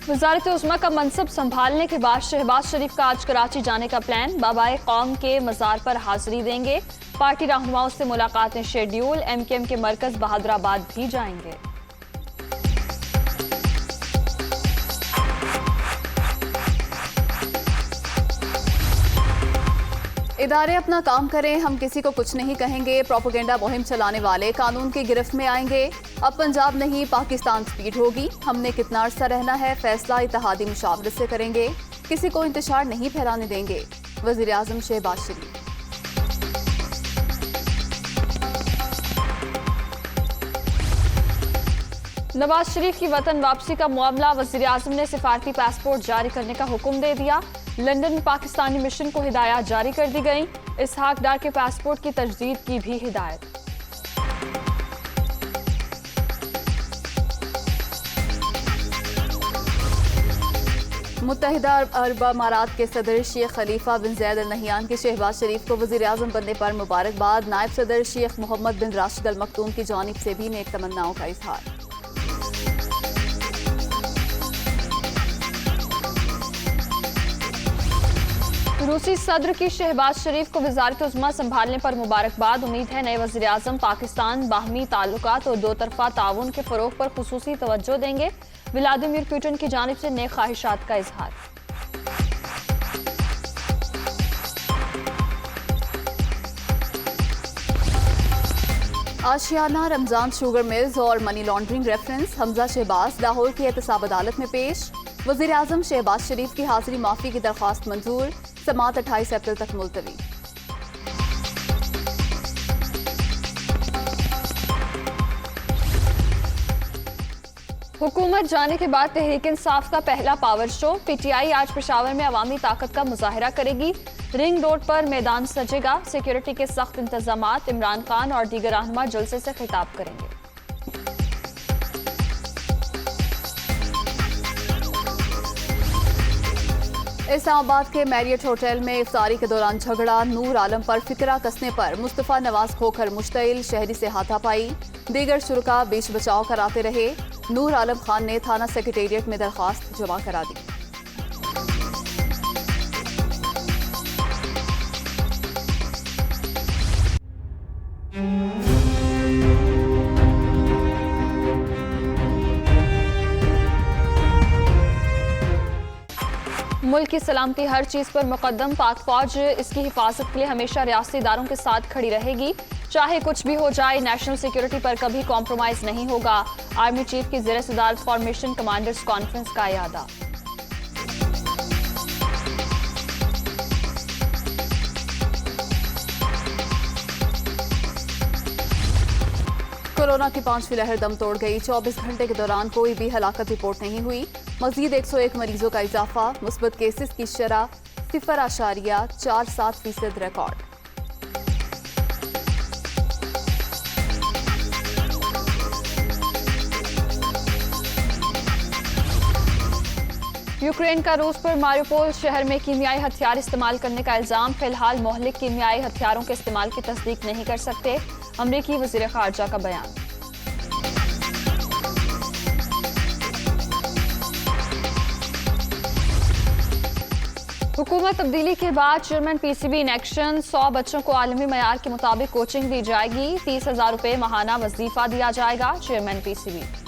वज़ारत उज़्मा का मनसब संभालने के बाद शहबाज शरीफ का आज कराची जाने का प्लान। बाबाए कौम के मज़ार पर हाजिरी देंगे। पार्टी रहनुमाओं से मुलाकातें शेड्यूल। MKM के मरकज बहादुराबाद भी जाएंगे। इदारे अपना काम करें, हम किसी को कुछ नहीं कहेंगे। प्रोपेगेंडा मुहिम चलाने वाले कानून की गिरफ्त में आएंगे। अब पंजाब नहीं पाकिस्तान स्पीड होगी। हमने कितना अर्सा रहना है, फैसला इत्तेहादी मुशावरत से करेंगे। किसी को इंतशार नहीं फैलाने देंगे। वज़ीर आज़म शहबाज शरीफ। नवाज शरीफ की वतन वापसी का मामला। वज़ीर आज़म ने सिफारती पासपोर्ट जारी करने का हुक्म दे दिया। लंदन में पाकिस्तानी मिशन को हिदायत जारी कर दी गई। इसहाक डार के पासपोर्ट की तजदीद की भी हिदायत। मुत्तहिदा अरब अमारात के सदर शेख खलीफा बिन ज़ैद अल नहयान के शहबाज शरीफ को वज़ीर आज़म बनने पर मुबारकबाद। नायब सदर शेख मोहम्मद बिन राशिद अल मखदूम की जानिब से भी नेक तमन्नाओं का इजहार। रूसी सदर की शहबाज शरीफ को वज़ारत उज़्मा संभालने पर मुबारकबाद। उम्मीद है नए वज़ीर आज़म पाकिस्तान बाहमी ताल्लुकात और दो तरफा ताउन के फ़रोग पर खुसूसी तवज्जो देंगे। व्लादिमीर पुतिन की जानिब से नेक ख्वाहिशात का इजहार। आशियाना रमजान शुगर मिल्स और money laundering reference. Hamza Shahbaz Lahore की एहतसाब अदालत में पेश। वज़ीर आज़म शहबाज शरीफ की हाजिरी माफी की दरख्वास्त मंजूर। समात 28 अप्रैल तक मुलतवी। हुकूमत जाने के बाद तहरीक इंसाफ का पहला पावर शो। PTI आज पेशावर में अवामी ताकत का मुजाहरा करेगी। रिंग रोड पर मैदान सजेगा। सिक्योरिटी के सख्त इंतजामात। इमरान खान और दीगर रहनुमा जलसे से खिताब करेंगे। इस्लामाबाद के मैरियट होटल में इफ्तारी के दौरान झगड़ा। नूर आलम पर फिक्रा कसने पर मुस्तफ़ा नवाज खोकर मुश्तइल। शहरी से हाथापाई। दीगर शुरका बीच बचाव कराते रहे। नूर आलम खान ने थाना सेक्रेटेरिएट में दरख्वास्त जमा करा दी। मुल्क की सलामती हर चीज पर मुकद्दम। पाक फौज इसकी हिफाजत के लिए हमेशा रियासती इदारों के साथ खड़ी रहेगी। चाहे कुछ भी हो जाए, नेशनल सिक्योरिटी पर कभी कॉम्प्रोमाइज नहीं होगा। आर्मी चीफ की ज़ेर सदारत फॉर्मेशन कमांडर्स कॉन्फ्रेंस का इरादा। कोरोना की 5वीं लहर दम तोड़ गई। 24 घंटे के दौरान कोई भी हलाकत रिपोर्ट नहीं हुई। मजीद 101 मरीजों का इजाफा। मुस्बत केसेस की शरह 0.47% रिकॉर्ड। यूक्रेन का रूस पर मारियोपोल शहर में कीमियाई हथियार इस्तेमाल करने का इल्जाम। फिलहाल मोहलिक कीमियाई हथियारों के इस्तेमाल की तस्दीक नहीं कर सकते। अमरीकी वज़ीर ख़ारजा का बयान। हुकूमत तब्दीली के बाद चेयरमैन PCB इन एक्शन। 100 बच्चों को आलमी मयार के मुताबिक कोचिंग दी जाएगी। 30,000 रुपये माहाना वजीफा दिया जाएगा। Chairman PCB।